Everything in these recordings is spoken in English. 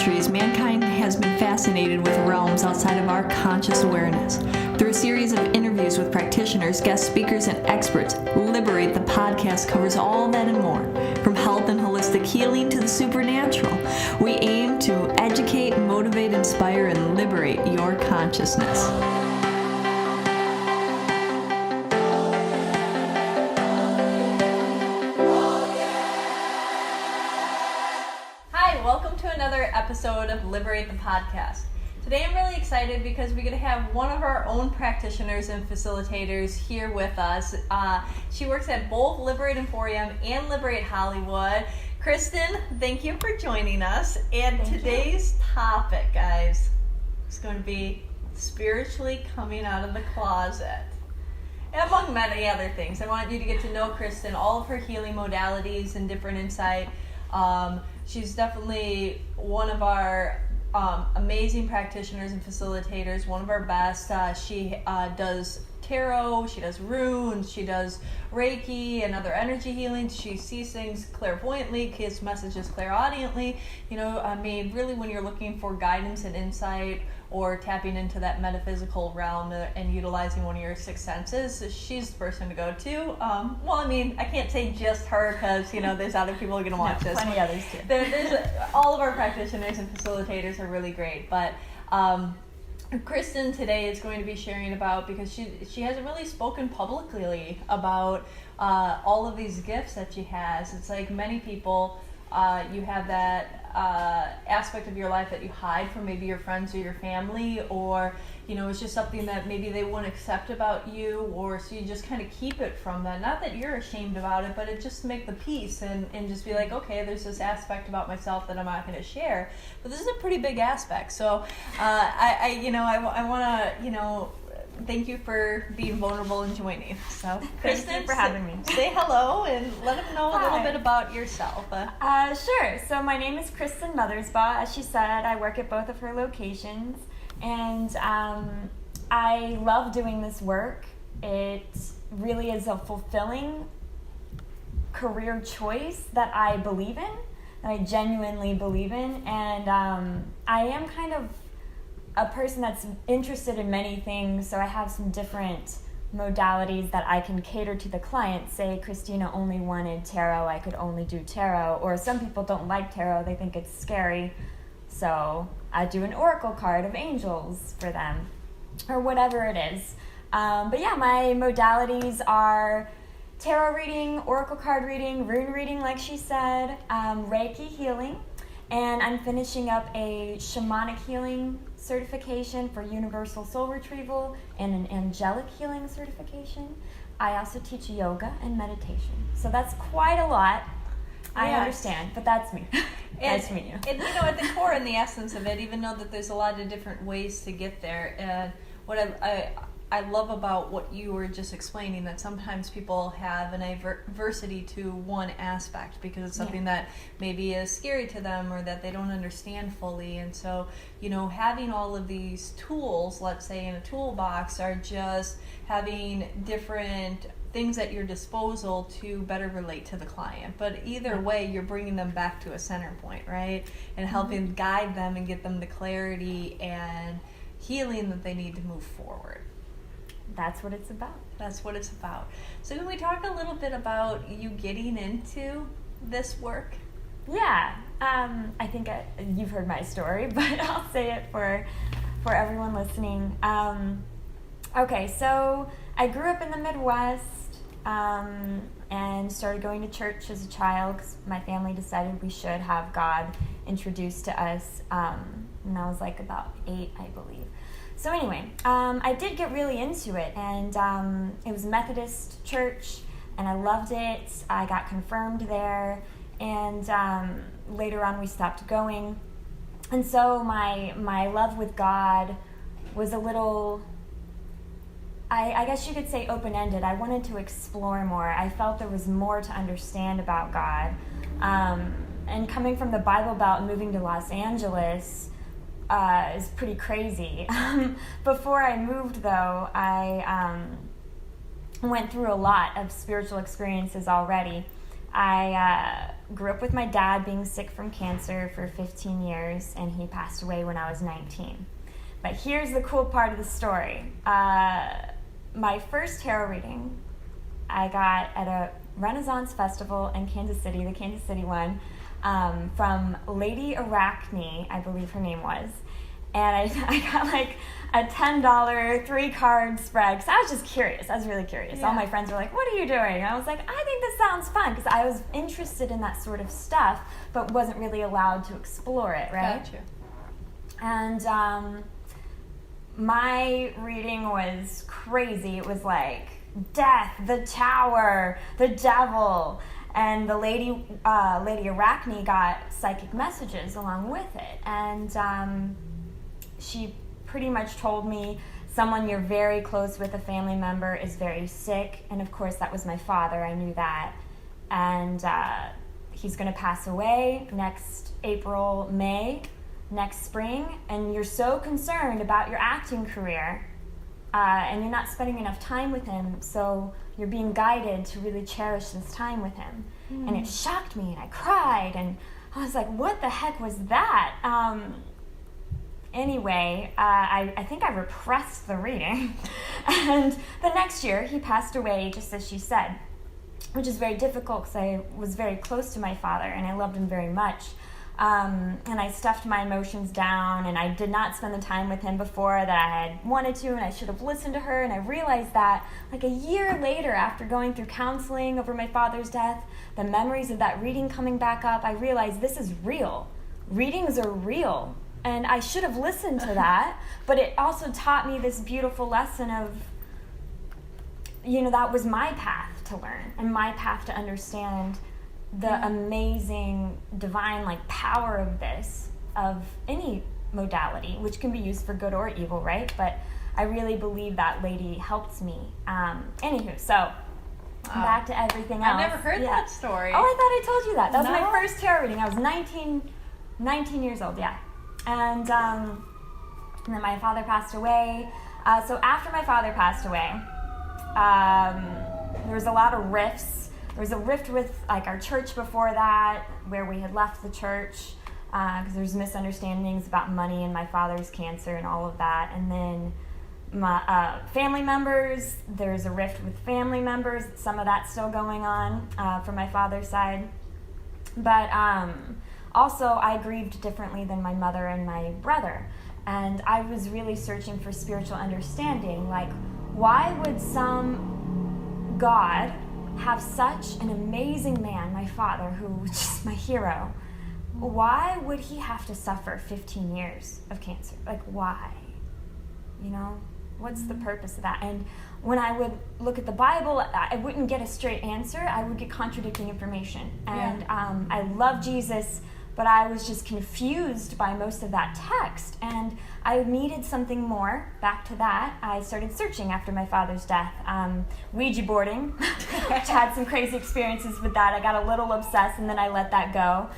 centuries, mankind has been fascinated with realms outside of our conscious awareness. Through a series of interviews with practitioners, guest speakers, and experts, Liberate, the podcast, covers all that and more. From health and holistic healing to the supernatural, we aim to educate, motivate, inspire, and liberate your consciousness. Episode of Liberate the podcast. Today I'm really excited because we're going to have one of our own practitioners and facilitators here with us. She works at both Liberate Emporium and Liberate Hollywood. Kristen, thank you for joining us. And today's topic, guys, is going to be spiritually coming out of the closet. And among many other things. I want you to get to know Kristen, all of her healing modalities and different insight. She's definitely one of our amazing practitioners and facilitators, one of our best. She does tarot, she does runes, she does Reiki and other energy healing. She sees things clairvoyantly, gives messages clairaudiently. Really when you're looking for guidance and insight or tapping into that metaphysical realm and utilizing one of your sixth senses, she's the person to go to. I can't say just her because, there's other people who are going to watch this. Plenty others too. There's all of our practitioners and facilitators are really great, but Kristen today is going to be sharing about, because she hasn't really spoken publicly about all of these gifts that she has. It's like many people, you have that aspect of your life that you hide from maybe your friends or your family, or it's just something that maybe they won't accept about you, or so you just kind of keep it from them. Not that you're ashamed about it, but it just to make the peace and just be like, okay, there's this aspect about myself that I'm not going to share, but this is a pretty big aspect. So I want to thank you for being vulnerable and joining. So Kristen, thank you for having me. Say hello and let them know a little bit about yourself. Sure. So my name is Kristen Mothersbaugh. As she said, I work at both of her locations, and I love doing this work. It really is a fulfilling career choice that I believe in, that I genuinely believe in, and I am kind of a person that's interested in many things, so I have some different modalities that I can cater to the client. Say Cristina only wanted tarot, I could only do tarot, or some people don't like tarot, they think it's scary, so I do an oracle card of angels for them, or whatever it is. But yeah, my modalities are tarot reading, oracle card reading, rune reading like she said, Reiki healing, and I'm finishing up a shamanic healing certification for universal soul retrieval and an angelic healing certification. I also teach yoga and meditation. So that's quite a lot. I understand, but that's me. Nice to meet you. And at the core and the essence of it, even though that there's a lot of different ways to get there, and what I love about what you were just explaining, that sometimes people have an adversity to one aspect because it's something that maybe is scary to them or that they don't understand fully. And so, having all of these tools, let's say in a toolbox, are just having different things at your disposal to better relate to the client. But either way, you're bringing them back to a center point, right? And helping guide them and get them the clarity and healing that they need to move forward. That's what it's about. That's what it's about. So can we talk a little bit about you getting into this work? Yeah. I think you've heard my story, but I'll say it for everyone listening. Okay, so I grew up in the Midwest and started going to church as a child because my family decided we should have God introduced to us when I was like about 8, I believe. So anyway, I did get really into it, and it was Methodist church, and I loved it. I got confirmed there, and later on we stopped going. And so my love with God was a little, I guess you could say, open-ended. I wanted to explore more. I felt there was more to understand about God. And coming from the Bible Belt and moving to Los Angeles, is pretty crazy. Before I moved, though, I went through a lot of spiritual experiences already. I grew up with my dad being sick from cancer for 15 years, and he passed away when I was 19. But here's the cool part of the story. My first tarot reading I got at a Renaissance festival in Kansas City, the Kansas City one, from Lady Arachne, I believe her name was. And I got like a $10 3-card spread because I was just curious. I was really curious. Yeah. All my friends were like, "What are you doing?" And I was like, "I think this sounds fun," because I was interested in that sort of stuff, but wasn't really allowed to explore it, right? Gotcha. And my reading was crazy. It was like death, the tower, the devil. And the Lady Arachne got psychic messages along with it. And she pretty much told me someone you're very close with, a family member, is very sick. And of course, that was my father. I knew that. And he's going to pass away next April, May, next spring. And you're so concerned about your acting career. And you're not spending enough time with him, so you're being guided to really cherish this time with him. And it shocked me, and I cried, and I was like, what the heck was that? Anyway, I think I repressed the reading. And the next year, he passed away, just as she said, which is very difficult because I was very close to my father, and I loved him very much. And I stuffed my emotions down, and I did not spend the time with him before that I had wanted to, and I should have listened to her. And I realized that like a year later, after going through counseling over my father's death, the memories of that reading coming back up, I realized this is real. Readings are real, and I should have listened to that. But it also taught me this beautiful lesson of, that was my path to learn and my path to understand the amazing divine power of this, of any modality, which can be used for good or evil, right? But I really believe that lady helped me. Anywho, so back to everything else. I've never heard that story. Oh, I thought I told you that. That was No. my first tarot reading. I was 19 years old, yeah. And then my father passed away. So after my father passed away, there was a lot of rifts. There was a rift with our church before that, where we had left the church because there was misunderstandings about money and my father's cancer and all of that. And then my family members, there's a rift with family members. Some of that's still going on from my father's side. But also, I grieved differently than my mother and my brother. And I was really searching for spiritual understanding. Why would some God have such an amazing man, my father, who was just my hero? Why would he have to suffer 15 years of cancer? Why? What's the purpose of that? And when I would look at the Bible, I wouldn't get a straight answer. I would get contradicting information. And I love Jesus, but I was just confused by most of that text. And I needed something more. Back to that, I started searching after my father's death. Ouija boarding, which had some crazy experiences with that. I got a little obsessed, and then I let that go.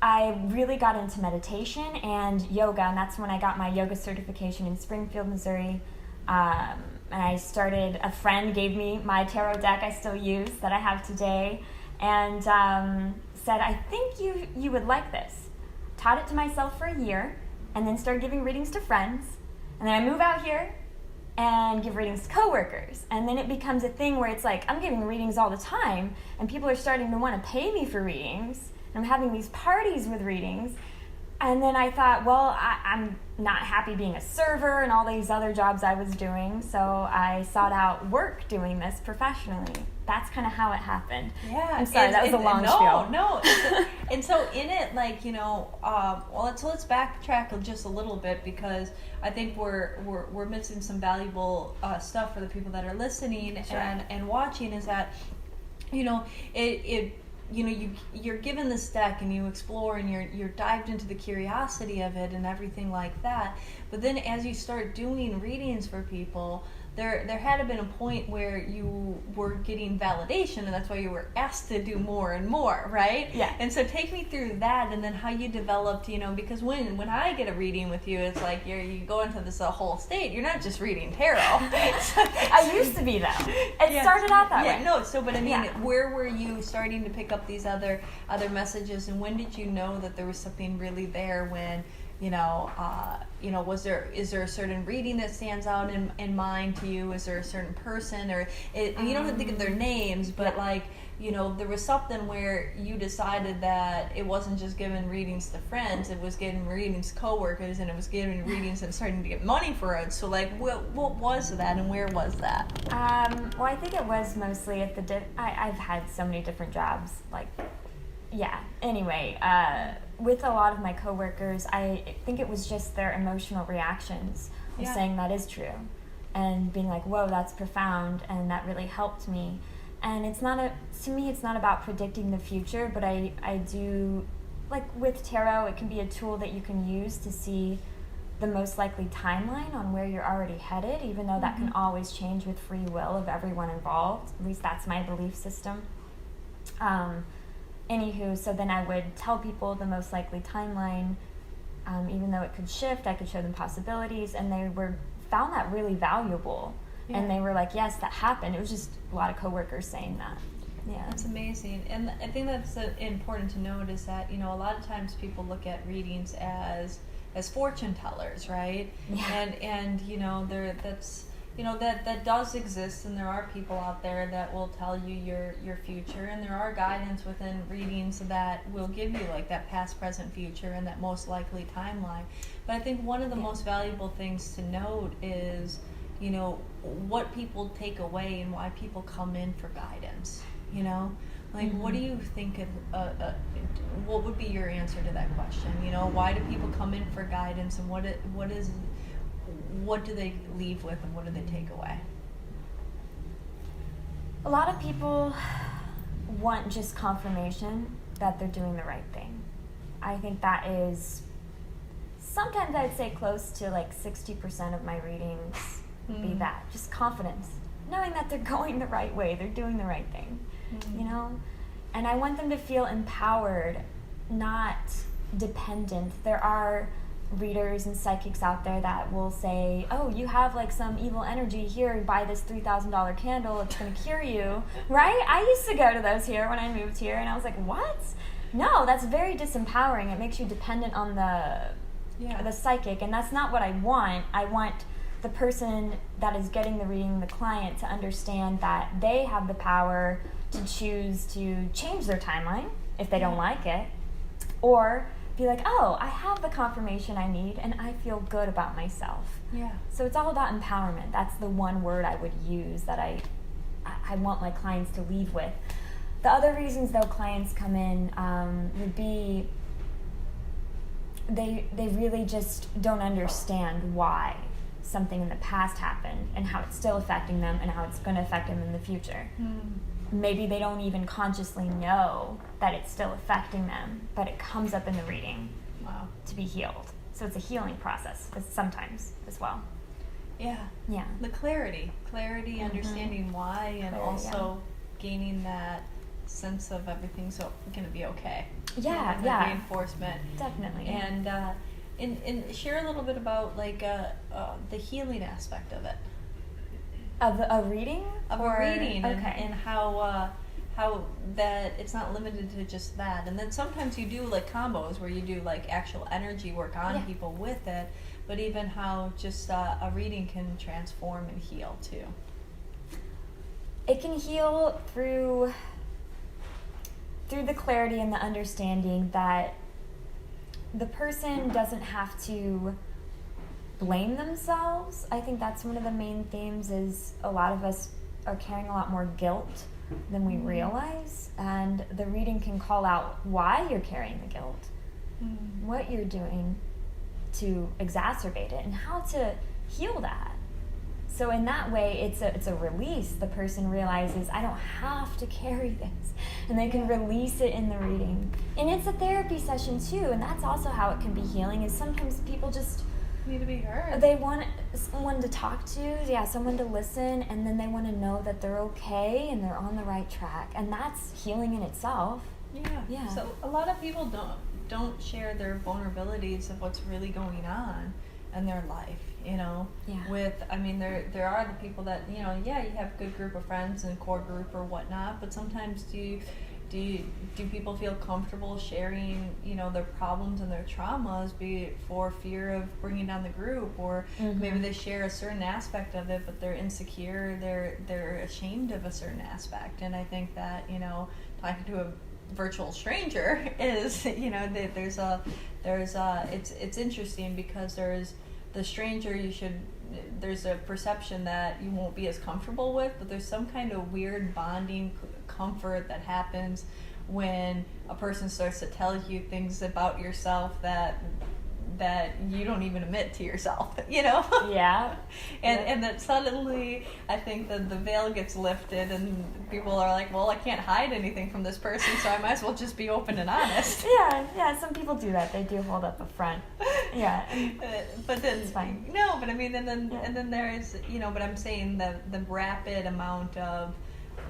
I really got into meditation and yoga, and that's when I got my yoga certification in Springfield, Missouri. And I started, a friend gave me my tarot deck I still use that I have today, and said, I think you would like this. Taught it to myself for a year, and then started giving readings to friends. And then I move out here and give readings to coworkers. And then it becomes a thing where it's I'm giving readings all the time, and people are starting to want to pay me for readings. And I'm having these parties with readings. And then I thought, well, I'm not happy being a server and all these other jobs I was doing, so I sought out work doing this professionally. That's kind of how it happened. Yeah. I'm sorry, that was a long spiel. No. And so in it, let's backtrack just a little bit, because I think we're missing some valuable stuff for the people that are listening. Sure. and watching, is that, you're given this deck and you explore and you're dived into the curiosity of it and everything like that. But then as you start doing readings for people, there had to been a point where you were getting validation, and that's why you were asked to do more and more, right? Yeah. And so take me through that, and then how you developed, because when I get a reading with you, it's like you go into this whole state. You're not just reading tarot. I used to be, though. It started out that way. No, so, but I mean, where were you starting to pick up these other messages, and when did you know that there was something really there? When is there a certain reading that stands out in mind to you? Is there a certain person, or you don't have to think of their names, but there was something where you decided that it wasn't just giving readings to friends, it was giving readings to coworkers, and it was giving readings and starting to get money for it. So what was that, and where was that? Well, I think it was mostly at I've had so many different jobs, anyway, with a lot of my coworkers, I think it was just their emotional reactions of saying that is true, and being like, whoa, that's profound, and that really helped me. And to me, it's not about predicting the future, but I do, like with tarot, it can be a tool that you can use to see the most likely timeline on where you're already headed, even though that can always change with free will of everyone involved. At least that's my belief system. Anywho, so then I would tell people the most likely timeline, even though it could shift. I could show them possibilities, and they found that really valuable. Yeah. And they were like, yes, that happened. It was just a lot of coworkers saying that. Yeah, that's amazing. And I think that's important to note is that, a lot of times people look at readings as fortune tellers, right? Yeah. And that does exist, and there are people out there that will tell you your future, and there are guidance within readings that will give you like that past, present, future, and that most likely timeline. But I think one of the most valuable things to note is what people take away and why people come in for guidance. What do you think what would be your answer to that question? Why do people come in for guidance, and what do they leave with, and what do they take away? A lot of people want just confirmation that they're doing the right thing. I think that is, sometimes I'd say close to like 60% of my readings be that, just confidence, knowing that they're going the right way, they're doing the right thing, And I want them to feel empowered, not dependent. There are readers and psychics out there that will say, oh, you have like some evil energy here, buy this $3,000 candle, it's going to cure you, right? I used to go to those here when I moved here, and I was like, what? No, that's very disempowering. It makes you dependent on the psychic, and that's not what I want. I want the person that is getting the reading, the client, to understand that they have the power to choose to change their timeline if they don't like it, or be like, oh, I have the confirmation I need, and I feel good about myself. Yeah. So it's all about empowerment. That's the one word I would use that I want my clients to leave with. The other reasons, though, clients come in would be they really just don't understand why something in the past happened and how it's still affecting them and how it's going to affect them in the future. Maybe they don't even consciously know that it's still affecting them, but it comes up in the reading to be healed. So it's a healing process sometimes as well. Yeah. The clarity, understanding why, and also gaining that sense of everything's going to be okay. Yeah. Reinforcement. Definitely. And share a little bit about the healing aspect of it. Of a reading? Okay. And how that it's not limited to just that. And then sometimes you do like combos where you do like actual energy work on people with it, but even how just a reading can transform and heal too. It can heal through the clarity and the understanding that the person doesn't have to blame themselves. I think that's one of the main themes, is a lot of us are carrying a lot more guilt than we realize, and the reading can call out why you're carrying the guilt, what you're doing to exacerbate it, and how to heal that. So in that way, it's a release. The person realizes, I don't have to carry this, and they can release it in the reading. And it's a therapy session too, and that's also how it can be healing, is sometimes people just need to be heard. They want someone to talk to, someone to listen, and then they want to know that they're okay and they're on the right track, and that's healing in itself. Yeah. So a lot of people don't share their vulnerabilities of what's really going on in their life, you know. Yeah. There are the people that, you know, you have a good group of friends and core group or whatnot, but sometimes do people feel comfortable sharing, you know, their problems and their traumas, be it for fear of bringing down the group, or maybe they share a certain aspect of it, but they're insecure, they're ashamed of a certain aspect. And I think that, you know, talking to a virtual stranger is, you know, it's interesting, because there's the stranger there's a perception that you won't be as comfortable with, but there's some kind of weird bonding comfort that happens when a person starts to tell you things about yourself that you don't even admit to yourself, you know? Yeah. And that suddenly, I think that the veil gets lifted and people are like, well, I can't hide anything from this person, so I might as well just be open and honest. Yeah, some people do that. They do hold up a front. Yeah. But then, it's fine. No, but I mean, and then there is, you know, but I'm saying the rapid amount of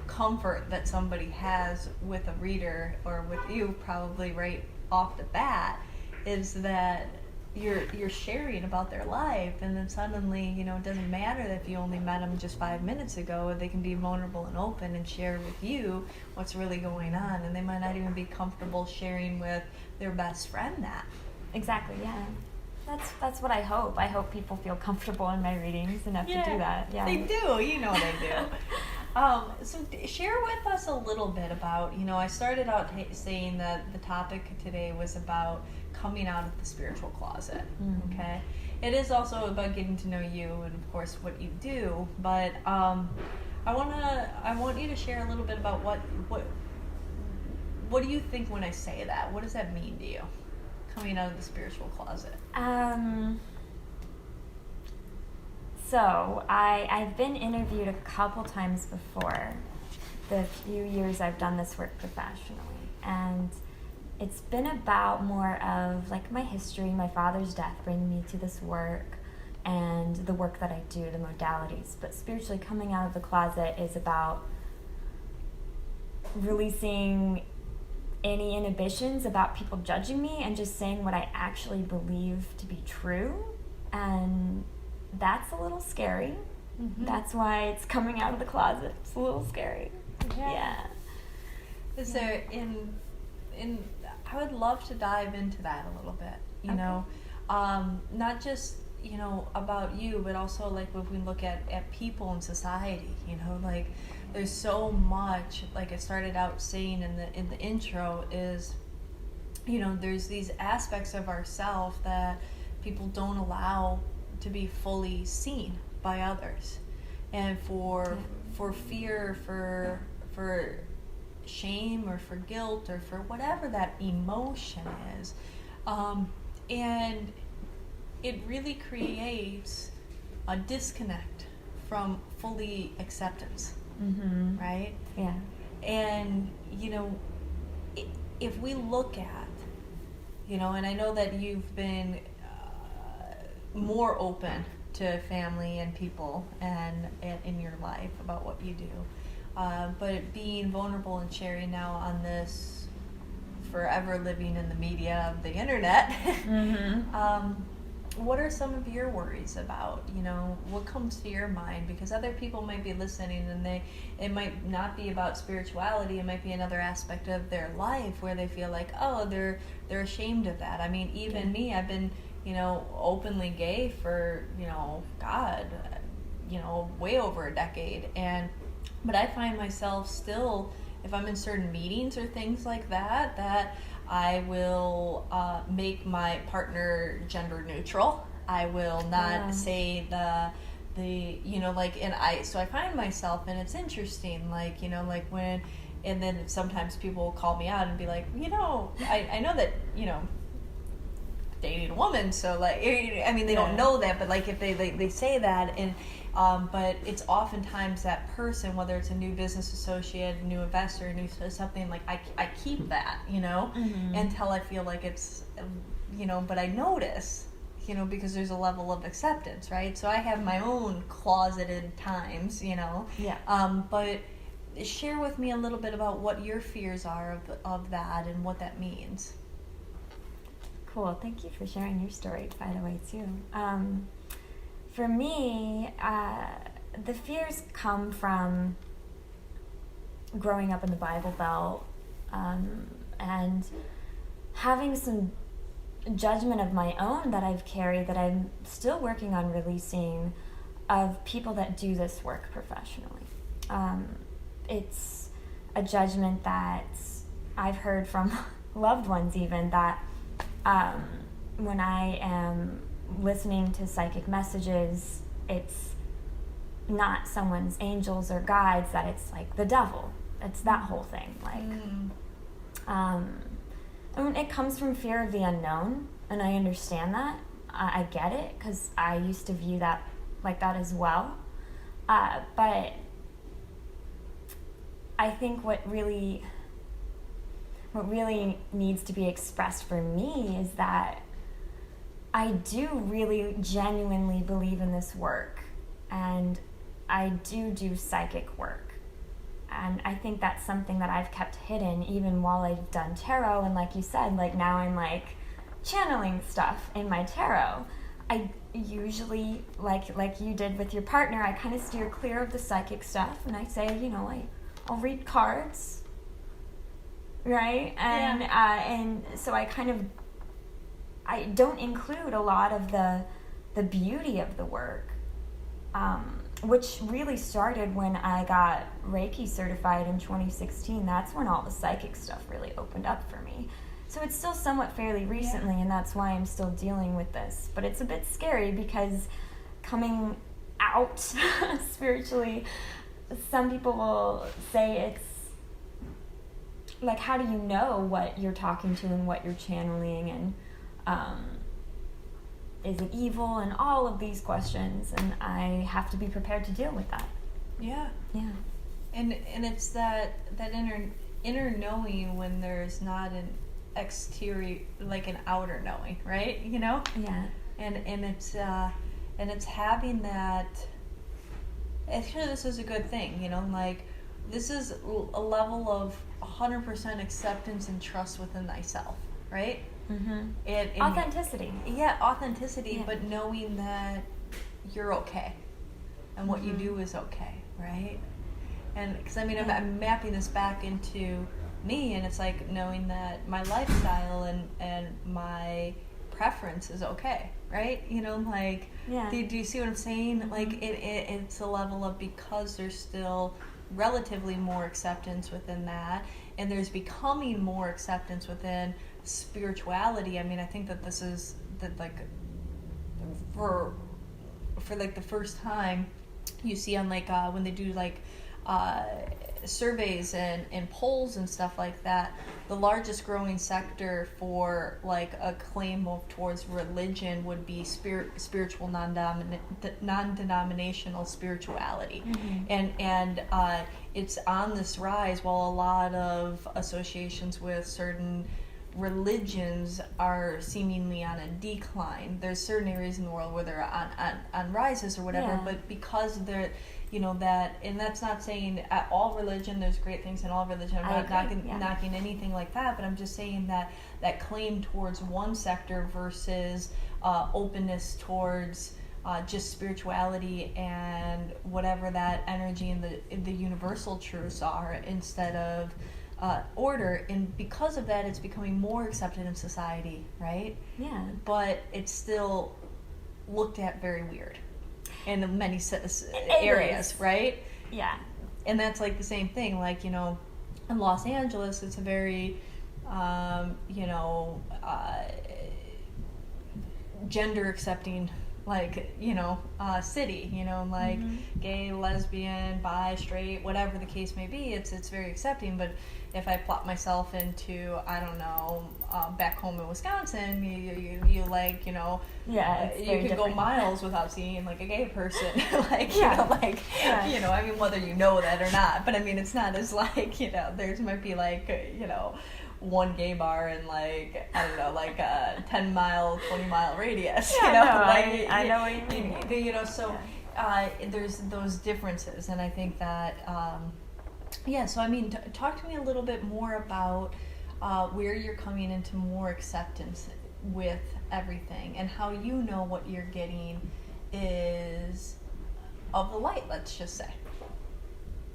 comfort that somebody has with a reader, or with you probably right off the bat, is that you're sharing about their life, and then suddenly, you know, it doesn't matter if you only met them just 5 minutes ago, they can be vulnerable and open and share with you what's really going on, and they might not even be comfortable sharing with their best friend that. Exactly, yeah. That's what I hope. I hope people feel comfortable in my readings enough to do that. Yeah. They do, you know they do. So share with us a little bit about, you know, I started out saying that the topic today was about coming out of the spiritual closet, okay? It is also about getting to know you and, of course, what you do, but I want you to share a little bit about what do you think when I say that? What does that mean to you, coming out of the spiritual closet? So I've been interviewed a couple times before, the few years I've done this work professionally, and it's been about more of like my history, my father's death bringing me to this work, and the work that I do, the modalities. But spiritually coming out of the closet is about releasing any inhibitions about people judging me and just saying what I actually believe to be true. And that's a little scary. That's why it's coming out of the closet. It's a little scary. Yeah. Is there I would love to dive into that a little bit, you know, not just, you know, about you, but also like when we look at people in society, you know, like there's so much, like I started out saying in the intro, is, you know, there's these aspects of ourselves that people don't allow to be fully seen by others, and for fear, for shame, or for guilt, or for whatever that emotion is, and it really creates a disconnect from fully acceptance, right? Yeah. And, you know, if we look at, you know, and I know that you've been more open to family and people and in your life about what you do, but being vulnerable and sharing now on this forever living in the media of the internet, what are some of your worries about, you know, what comes to your mind? Because other people might be listening, and it might not be about spirituality, it might be another aspect of their life where they feel like, oh, they're ashamed of that. I mean, even me, I've been, you know, openly gay for, you know, God, you know, way over a decade, but I find myself still, if I'm in certain meetings or things like that, that I will make my partner gender neutral. I will not say the you know, like, so I find myself, and it's interesting, like, you know, like when, and then sometimes people will call me out and be like, you know, I know that, you know, dating a woman, so like, I mean, they don't know that, but like if they say that, and but it's oftentimes that person, whether it's a new business associate, a new investor, a new something, like I keep that, you know, until I feel like it's, you know, but I notice, because there's a level of acceptance, right? So I have my own closeted times, Yeah. But share with me a little bit about what your fears are of that and what that means. Cool. Thank you for sharing your story, by the way, too. For me, the fears come from growing up in the Bible Belt, and having some judgment of my own that I've carried, that I'm still working on releasing, of people that do this work professionally. It's a judgment that I've heard from loved ones even, that when I am listening to psychic messages, it's not someone's angels or guides, that it's like the devil. It's that whole thing. I mean, it comes from fear of the unknown, and I understand that. I get it, because I used to view that like that as well. But I think what really needs to be expressed for me is that I do really genuinely believe in this work, and I do psychic work. And I think that's something that I've kept hidden even while I've done tarot. And like you said, like now I'm like channeling stuff in my tarot. I usually, like you did with your partner, I kind of steer clear of the psychic stuff, and I say, I'll read cards, right? And and so I don't include a lot of the beauty of the work, which really started when I got Reiki certified in 2016. That's when all the psychic stuff really opened up for me. So it's still somewhat fairly recently, and that's why I'm still dealing with this. But it's a bit scary, because coming out spiritually, some people will say it's like, how do you know what you're talking to and what you're channeling, and is it evil, and all of these questions, and I have to be prepared to deal with that. Yeah. Yeah. And it's that inner knowing when there's not an exterior, like an outer knowing, right? Yeah. And it's having that. Actually, this is a good thing, like this is a level of 100% acceptance and trust within thyself, right? Mm-hmm. And authenticity. Yeah, authenticity, Yeah. but knowing that you're okay and what you do is okay, right? And because I'm mapping this back into me, and it's like knowing that my lifestyle and my preference is okay, right? Do you see what I'm saying? Mm-hmm. Like it's a level of, because there's still relatively more acceptance within that, and there's becoming more acceptance within spirituality. I think that this is that, like, for like the first time you see on like when they do like surveys and polls and stuff like that, the largest growing sector for like a claim towards religion would be spiritual non-denominational spirituality. Mm-hmm. And it's on this rise, while a lot of associations with certain religions are seemingly on a decline. There's certain areas in the world where they're on rises or whatever, but because they're that, and that's not saying at all religion, there's great things in all religion. I'm not knocking anything like that, but I'm just saying that claim towards one sector versus openness towards just spirituality and whatever that energy and the universal truths are, instead of order. And because of that, it's becoming more accepted in society, right? Yeah. But it's still looked at very weird in many areas, right? Yeah. And that's like the same thing, like, in Los Angeles, it's a very gender accepting, like, city, like gay, lesbian, bi, straight, whatever the case may be, it's very accepting. But if I plot myself into, I don't know, back home in Wisconsin, you like, you can go miles without seeing like a gay person, like, whether you know that or not. But it's not as like, there might be like, one gay bar in like, I don't know, like a 10-mile, 20-mile radius. Yeah, You know, no, like, I know what you mean. You know, so there's those differences, and I think that, so I mean, talk to me a little bit more about where you're coming into more acceptance with everything, and how you know what you're getting is of the light, let's just say.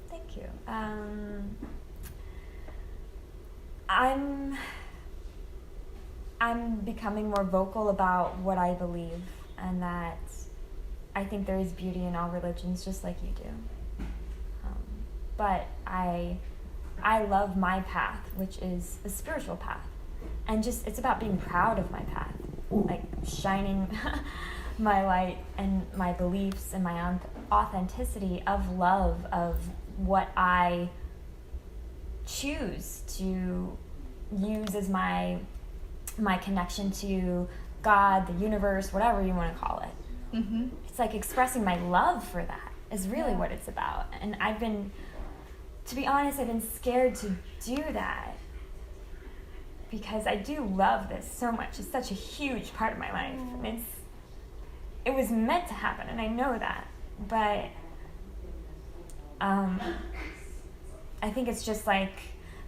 Thank you. I'm becoming more vocal about what I believe, and that I think there is beauty in all religions, just like you do. But I love my path, which is a spiritual path, and just it's about being proud of my path, like shining my light and my beliefs and my authenticity of love, of what I choose to use as my connection to God, the universe, whatever you want to call it. Mm-hmm. It's like expressing my love for that is really what it's about. And to be honest, I've been scared to do that because I do love this so much. It's such a huge part of my life. And it was meant to happen, and I know that. But I think it's just like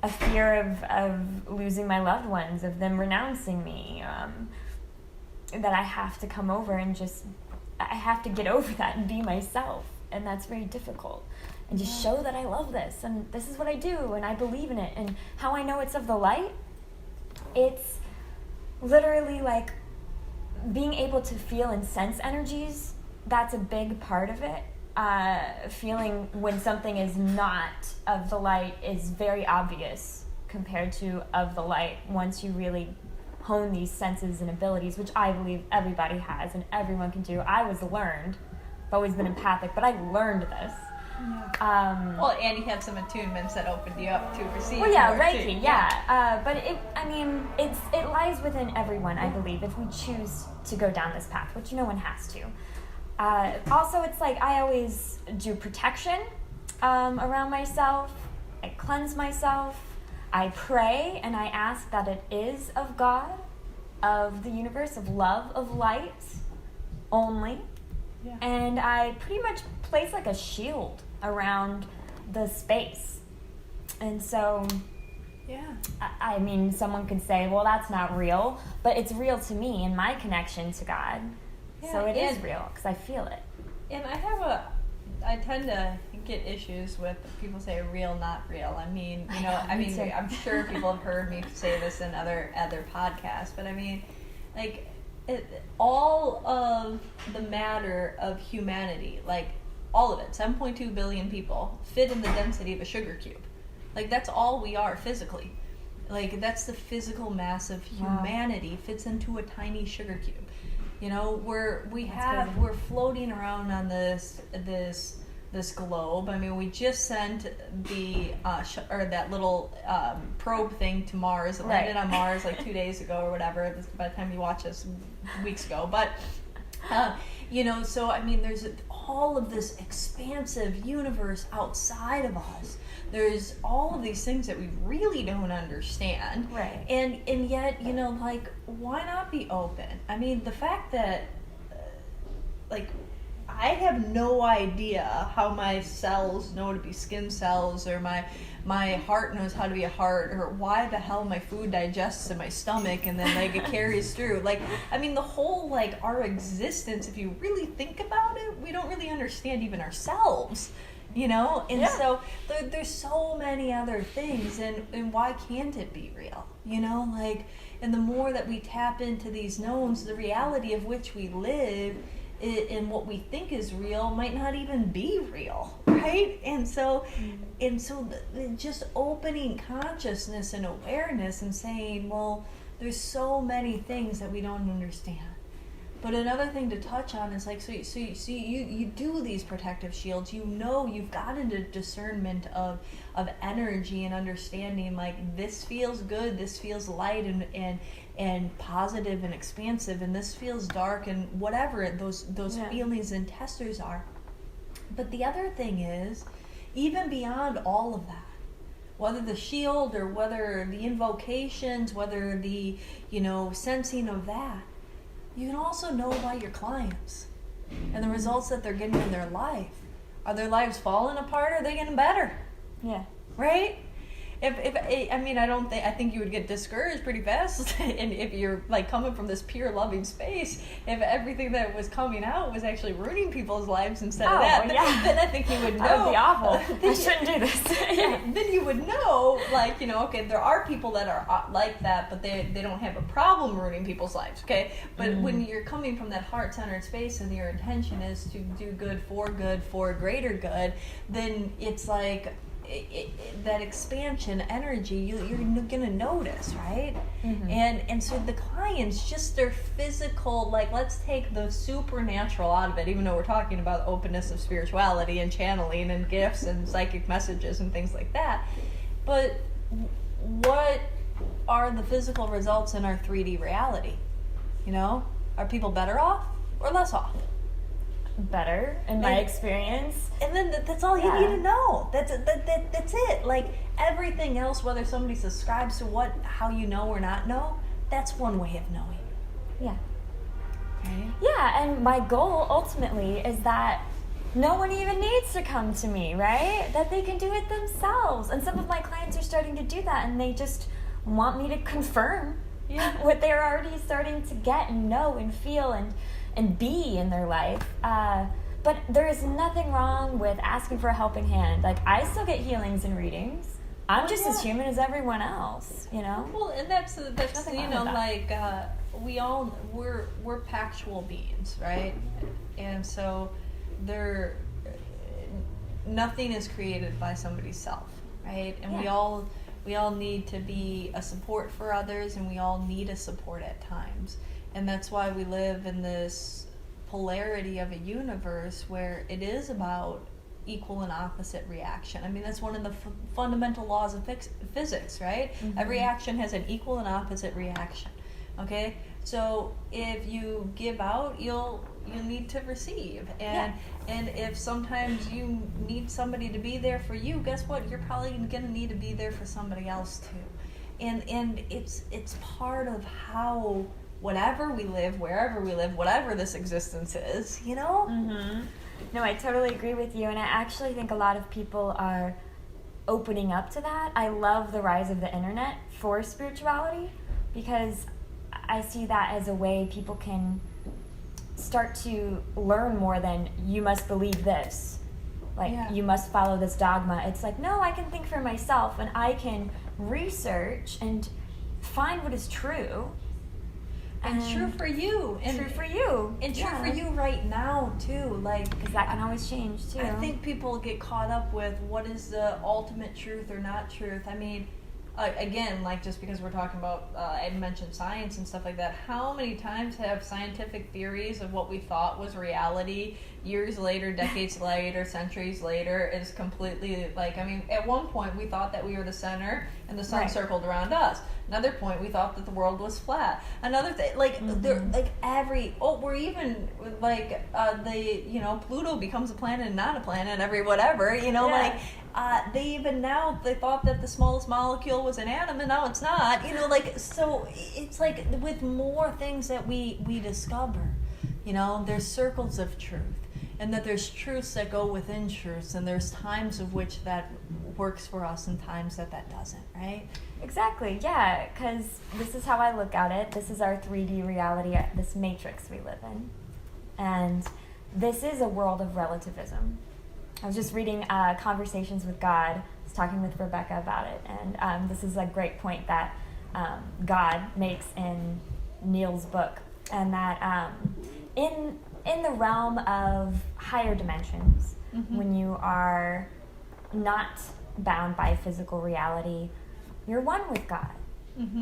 a fear of losing my loved ones, of them renouncing me, that I have to come over and I have to get over that and be myself. And that's very difficult. And just show that I love this, and this is what I do, and I believe in it. And how I know it's of the light, it's literally like being able to feel and sense energies. That's a big part of it. Feeling when something is not of the light is very obvious compared to of the light once you really hone these senses and abilities, which I believe everybody has and everyone can do. I was learned. I've always been empathic, but I learned this. Yeah. Well, and you have some attunements that opened you up to receive. Well, yeah, more Reiki, too. yeah. But it lies within everyone, I believe, if we choose to go down this path, which no one has to. Also, it's like I always do protection around myself. I cleanse myself. I pray and I ask that it is of God, of the universe, of love, of light only. Yeah. And I pretty much place like a shield around the space. And so, I mean, someone could say, well, that's not real, but it's real to me and my connection to God. Yeah, so it is real because I feel it. And I tend to get issues with people say real, not real. I mean, you know, I'm sure people have heard me say this in other podcasts, but I mean, like, all of the matter of humanity, like all of it, 7.2 billion people fit in the density of a sugar cube. Like, that's all we are physically. Like, that's the physical mass of humanity fits into a tiny sugar cube. You know, we're floating around on this globe. I mean, we just sent the that little probe thing to Mars. It landed on Mars like 2 days ago or whatever. By the time you watch this, weeks ago. But you know, so I mean, there's all of this expansive universe outside of us. There's all of these things that we really don't understand. Right. And yet, you know, like, why not be open? I mean, the fact that, like, I have no idea how my cells know to be skin cells, or my heart knows how to be a heart, or why the hell my food digests in my stomach and then, like, it carries through. Like, I mean, the whole, like, our existence, if you really think about it, we don't really understand even ourselves. You know, and so there's so many other things, and why can't it be real? You know, like, and the more that we tap into these knowns, the reality of which we live, and what we think is real might not even be real, right? And so just opening consciousness and awareness and saying, well, there's so many things that we don't understand. But another thing to touch on is, like, so you do these protective shields. You know, you've got into discernment of energy and understanding, like, this feels good, this feels light and positive and expansive, and this feels dark, and whatever those feelings and testers are. But the other thing is, even beyond all of that, whether the shield or whether the invocations, whether the, sensing of that, you can also know about your clients and the results that they're getting in their life. Are their lives falling apart or are they getting better? Yeah. Right? I think you would get discouraged pretty fast, and if you're like coming from this pure loving space, if everything that was coming out was actually ruining people's lives instead of that, then I think you would know. That would be awful. I shouldn't do this. Then you would know, okay, there are people that are like that, but they don't have a problem ruining people's lives, okay? But when you're coming from that heart-centered space and your intention is to do good, for greater good, then it's like, that expansion energy, you're gonna notice, right? And so the clients, just their physical, let's take the supernatural out of it, even though we're talking about the openness of spirituality and channeling and gifts and psychic messages and things like that, but what are the physical results in our 3D reality? Are people better off or less off? Better, in my experience. And then that's all you need to know. That's it. Like, everything else, whether somebody subscribes to how you know or not know, that's one way of knowing. Yeah. Right? Yeah, and my goal ultimately is that no one even needs to come to me, right? That they can do it themselves. And some of my clients are starting to do that, and they just want me to confirm what they're already starting to get and know and feel and be in their life. But there is nothing wrong with asking for a helping hand. Like, I still get healings and readings. I'm just as human as everyone else, Well, and that's we're pactual beings, right? And so nothing is created by somebody's self, right? And we all need to be a support for others, and we all need a support at times. And that's why we live in this polarity of a universe where it is about equal and opposite reaction. I mean, that's one of the fundamental laws of physics, right? Every action has an equal and opposite reaction. Okay? So if you give out, you'll need to receive. And if sometimes you need somebody to be there for you, guess what? You're probably going to need to be there for somebody else too. And it's part of how whenever we live, wherever we live, whatever this existence is, No, I totally agree with you, and I actually think a lot of people are opening up to that. I love the rise of the internet for spirituality, because I see that as a way people can start to learn more than you must believe this. You must follow this dogma. It's like, no, I can think for myself, and I can research and find what is true. And true for you. And true for you. And true for you right now, too. Because that can always change, too. I think people get caught up with what is the ultimate truth or not truth. I mean, again, just because we're talking about, I mentioned science and stuff like that, how many times have scientific theories of what we thought was reality years later, decades later, centuries later is completely, at one point we thought that we were the center and the sun circled around us. Another point, we thought that the world was flat. Another thing, we're even, Pluto becomes a planet and not a planet every whatever, they even now, they thought that the smallest molecule was an atom, and now it's not, so it's with more things that we discover, there's circles of truth, and that there's truths that go within truths, and there's times of which that works for us and times that doesn't, right? Exactly, yeah, because this is how I look at it. This is our 3D reality, this matrix we live in. And this is a world of relativism. I was just reading Conversations with God. I was talking with Rebecca about it. And this is a great point that God makes in Neil's book. And that in the realm of higher dimensions, when you are not bound by physical reality, you're one with God.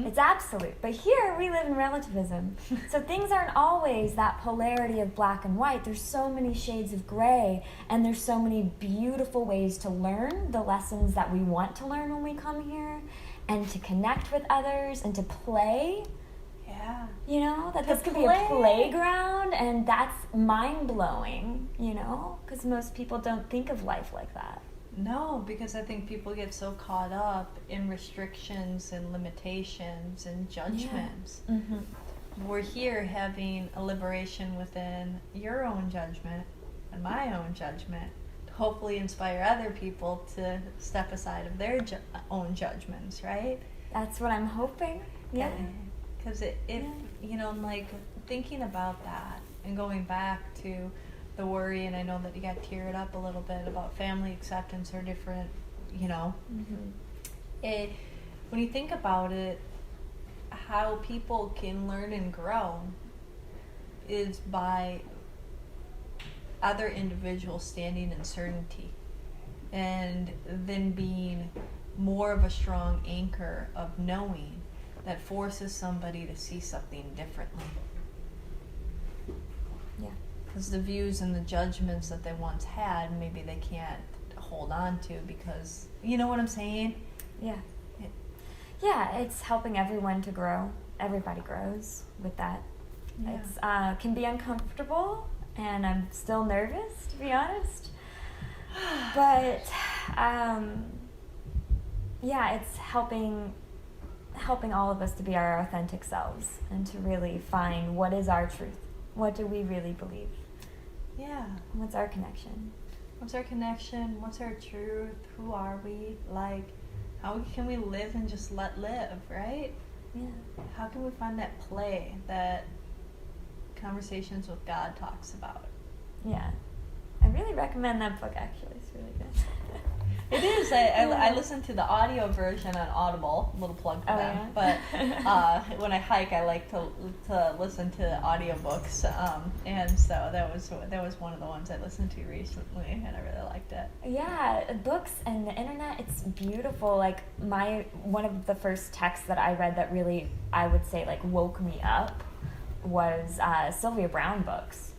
It's absolute. But here we live in relativism. So things aren't always that polarity of black and white. There's so many shades of gray, and there's so many beautiful ways to learn the lessons that we want to learn when we come here, and to connect with others, and to play. Yeah. That this could be a playground, and that's mind-blowing, because most people don't think of life like that. No, because I think people get so caught up in restrictions and limitations and judgments. Yeah. Mm-hmm. We're here having a liberation within your own judgment and my own judgment to hopefully inspire other people to step aside of their own judgments, right? That's what I'm hoping. Yeah. Because like thinking about that and going back to the worry, and I know that you got teared up a little bit about family acceptance or different, Mm-hmm. When you think about it, how people can learn and grow is by other individuals standing in certainty and then being more of a strong anchor of knowing that forces somebody to see something differently. Yeah. Because the views and the judgments that they once had, maybe they can't hold on to because, you know what I'm saying? Yeah. Yeah, it's helping everyone to grow. Everybody grows with that. Yeah. It's can be uncomfortable, and I'm still nervous, to be honest. But it's helping all of us to be our authentic selves and to really find what is our truth. What do we really believe? Yeah. What's our connection? What's our connection? What's our truth? Who are we? Like, how can we live and just let live, right? Yeah. How can we find that play that Conversations with God talks about? Yeah. I really recommend that book, actually. It's really good. It is. I listen to the audio version on Audible. Little plug for them. Yeah? But when I hike, I like to listen to audiobooks. And so that was one of the ones I listened to recently, and I really liked it. Yeah, books and the internet, it's beautiful. Like one of the first texts that I read that really, I would say, like woke me up was Sylvia Browne books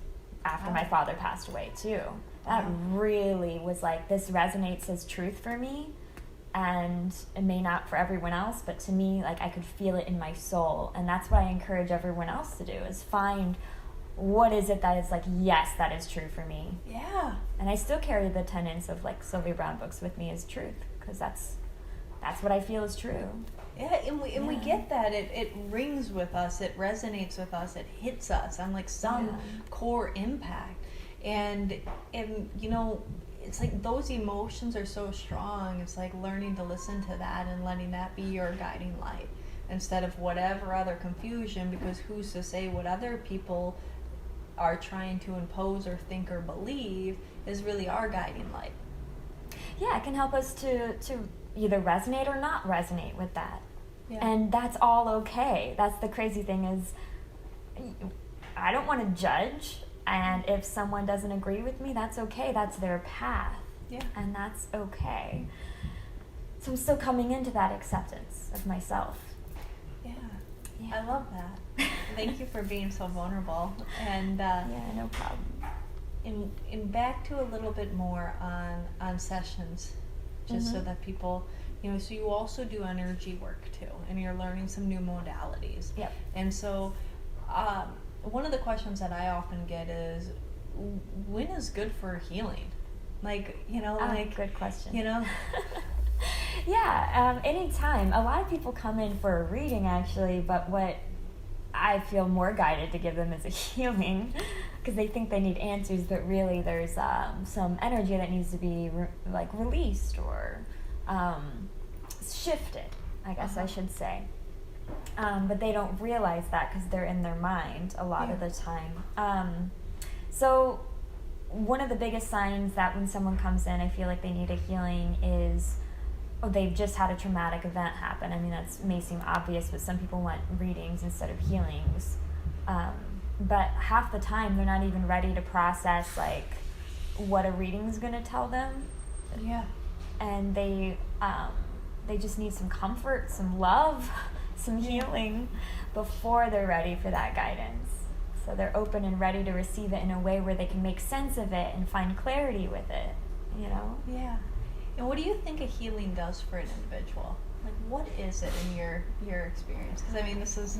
after my father passed away too. That really was like, this resonates as truth for me, and it may not for everyone else, but to me, like, I could feel it in my soul. And that's what I encourage everyone else to do, is find what is it that is like, yes, that is true for me. Yeah. And I still carry the tenets of like Sylvia Browne books with me as truth, because that's what I feel is true. Yeah, and we get that. It rings with us, it resonates with us, it hits us on like some core impact. And it's like those emotions are so strong. It's like learning to listen to that and letting that be your guiding light instead of whatever other confusion, because who's to say what other people are trying to impose or think or believe is really our guiding light. Yeah, it can help us to either resonate or not resonate with that. Yeah. And that's all okay. That's the crazy thing, is I don't want to judge. And if someone doesn't agree with me, that's okay. That's their path. Yeah. And that's okay. So I'm still coming into that acceptance of myself. Yeah. I love that. Thank you for being so vulnerable. And yeah, no problem. And back to a little bit more on sessions, just so that people, so you also do energy work too, and you're learning some new modalities. Yep. And so, one of the questions that I often get is, when is good for healing? Like, good question. Yeah, anytime. A lot of people come in for a reading, actually, but what I feel more guided to give them is a healing, because they think they need answers, but really there's some energy that needs to be released or shifted, I guess I should say. But they don't realize that because they're in their mind a lot of the time. So one of the biggest signs that when someone comes in, I feel like they need a healing is, they've just had a traumatic event happen. I mean, that may seem obvious, but some people want readings instead of healings. But half the time, they're not even ready to process, like, what a reading's going to tell them. Yeah. And they just need some comfort, some love, some healing before they're ready for that guidance. So they're open and ready to receive it in a way where they can make sense of it and find clarity with it, Yeah. And what do you think a healing does for an individual? Like, what is it in your experience? Because, I mean, this is,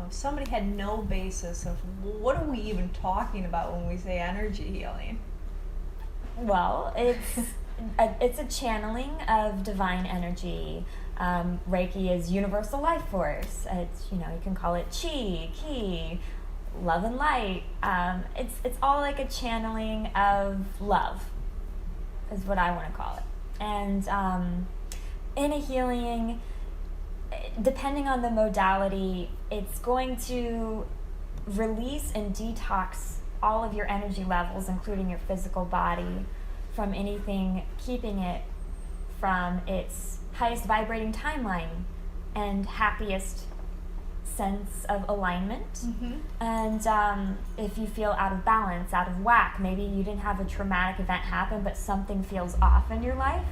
if somebody had no basis of what are we even talking about when we say energy healing? Well, it's it's a channeling of divine energy. Reiki is universal life force. It's, you can call it chi, ki, love and light. It's all like a channeling of love, is what I want to call it. And in a healing, depending on the modality, it's going to release and detox all of your energy levels, including your physical body, from anything keeping it from its highest vibrating timeline and happiest sense of alignment. Mm-hmm. And if you feel out of balance, out of whack, maybe you didn't have a traumatic event happen, but something feels off in your life.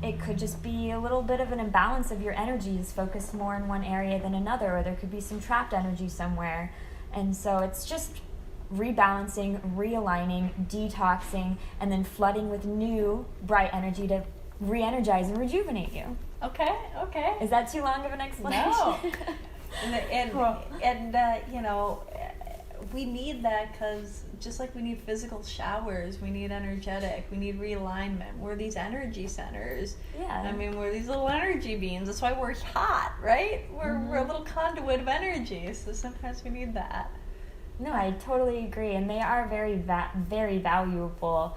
It could just be a little bit of an imbalance of your energies, focused more in one area than another, or there could be some trapped energy somewhere. And so it's just rebalancing, realigning, detoxing, and then flooding with new bright energy to re-energize and rejuvenate you. Okay. Is that too long of an explanation? No. and Cool. We need that, because just like we need physical showers, we need energetic, we need realignment. We're these energy centers. Yeah. I mean, we're these little energy beings. That's why we're hot, right? We're a little conduit of energy, so sometimes we need that. No, I totally agree, and they are very, very valuable.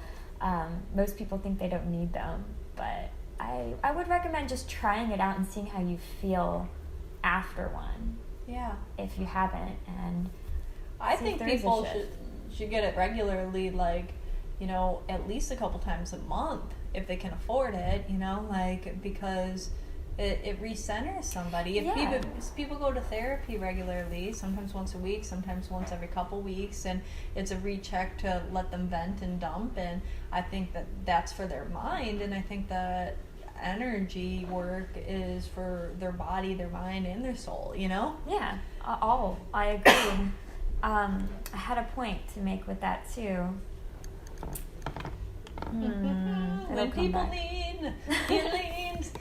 Most people think they don't need them, but I would recommend just trying it out and seeing how you feel after one. Yeah. If you haven't, and I think people should get it regularly, like, at least a couple times a month if they can afford it, because it recenters somebody. If people go to therapy regularly, sometimes once a week, sometimes once every couple weeks, and it's a recheck to let them vent and dump, and I think that's for their mind, and I think that energy work is for their body, their mind, and their soul, Yeah, I agree. I had a point to make with that too. When people need healings.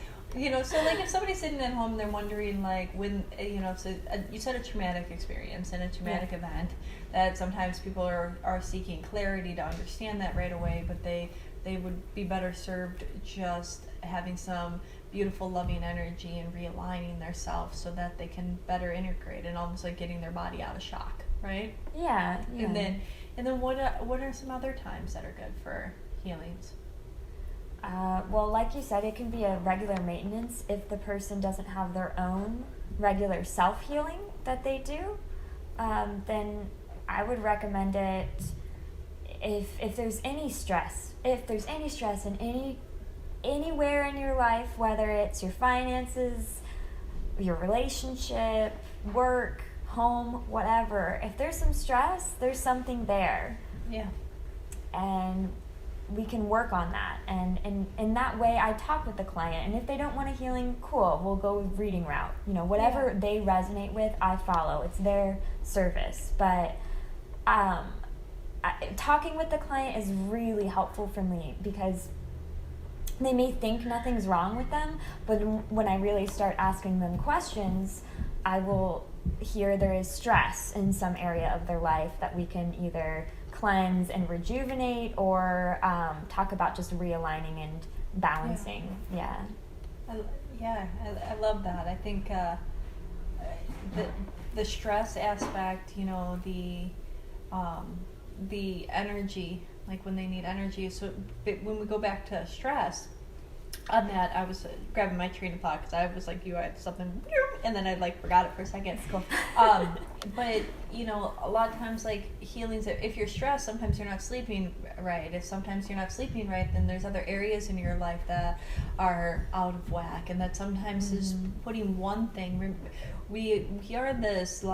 So like if somebody's sitting at home, they're wondering like when, you said a traumatic experience and a traumatic event, that sometimes people are seeking clarity to understand that right away, but they would be better served just having some beautiful loving energy and realigning their self so that they can better integrate, and almost like getting their body out of shock, right? Yeah. And then what are some other times that are good for healings? Well, like you said, it can be a regular maintenance if the person doesn't have their own regular self-healing that they do. Then I would recommend it if there's any stress. If there's any stress in anywhere in your life, whether it's your finances, your relationship, work, home, whatever. If there's some stress, there's something there. Yeah. And we can work on that, and in that way I talk with the client, and if they don't want a healing, cool, we'll go reading route, whatever they resonate with, I follow. It's their service. But talking with the client is really helpful for me, because they may think nothing's wrong with them, but when I really start asking them questions, I will hear there is stress in some area of their life that we can either cleanse and rejuvenate, or talk about just realigning and balancing. I love that. I think the stress aspect, the energy, like when they need energy. So when we go back to stress, on that, I was grabbing my train of thought because I was like, you had something, and then I forgot it for a second. Cool. But a lot of times, like healings, if you're stressed, sometimes you're not sleeping right. If sometimes you're not sleeping right, then there's other areas in your life that are out of whack, and that sometimes is putting one thing. We are this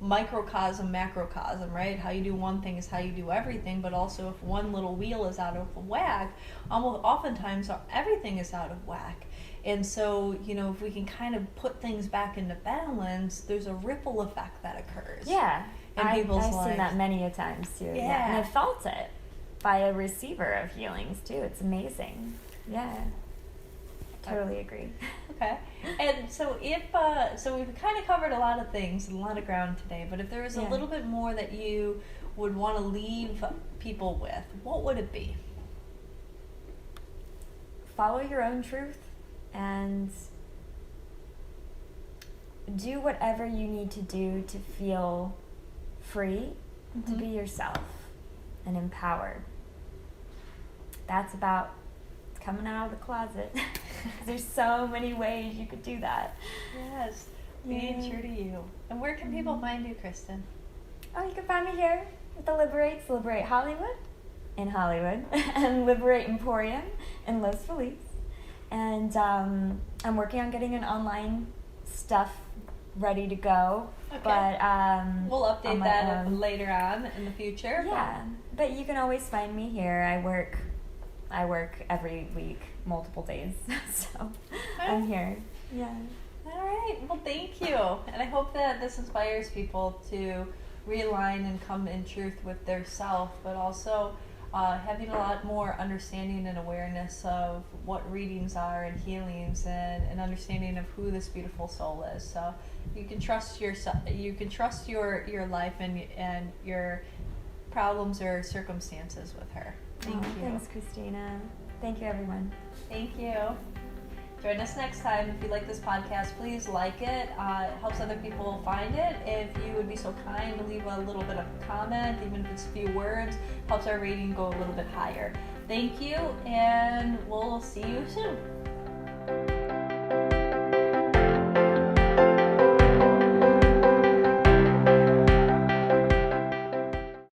microcosm, macrocosm, right? How you do one thing is how you do everything, but also if one little wheel is out of whack, oftentimes everything is out of whack. And so, if we can kind of put things back into balance, there's a ripple effect that occurs. Yeah. In people's I've lives. seen that many a times too. Yeah. And I've felt it by a receiver of healings too. It's amazing. Yeah. Totally agree. Okay. And so so we've kind of covered a lot of things, a lot of ground today, but if there was a little bit more that you would want to leave people with, what would it be? Follow your own truth and do whatever you need to do to feel free, to be yourself and empowered. That's about coming out of the closet. There's so many ways you could do that. Yes, being true to you. And where can people find you, Kristen? Oh, you can find me here with the Liberates, Liberate Hollywood in Hollywood, and Liberate Emporium in Los Feliz. And I'm working on getting an online stuff ready to go. Okay. But we'll update that later on in the future. Yeah, but you can always find me here. I work every week, multiple days, so I'm here. Yeah. All right. Well, thank you, and I hope that this inspires people to realign and come in truth with their self, but also having a lot more understanding and awareness of what readings are and healings, and an understanding of who this beautiful soul is. So you can trust yourself. You can trust your life and your problems or circumstances with her. Thank you. Thanks, Cristina. Thank you, everyone. Thank you. Join us next time. If you like this podcast, please like it. It helps other people find it. If you would be so kind to leave a little bit of a comment, even if it's a few words, helps our rating go a little bit higher. Thank you, and we'll see you soon.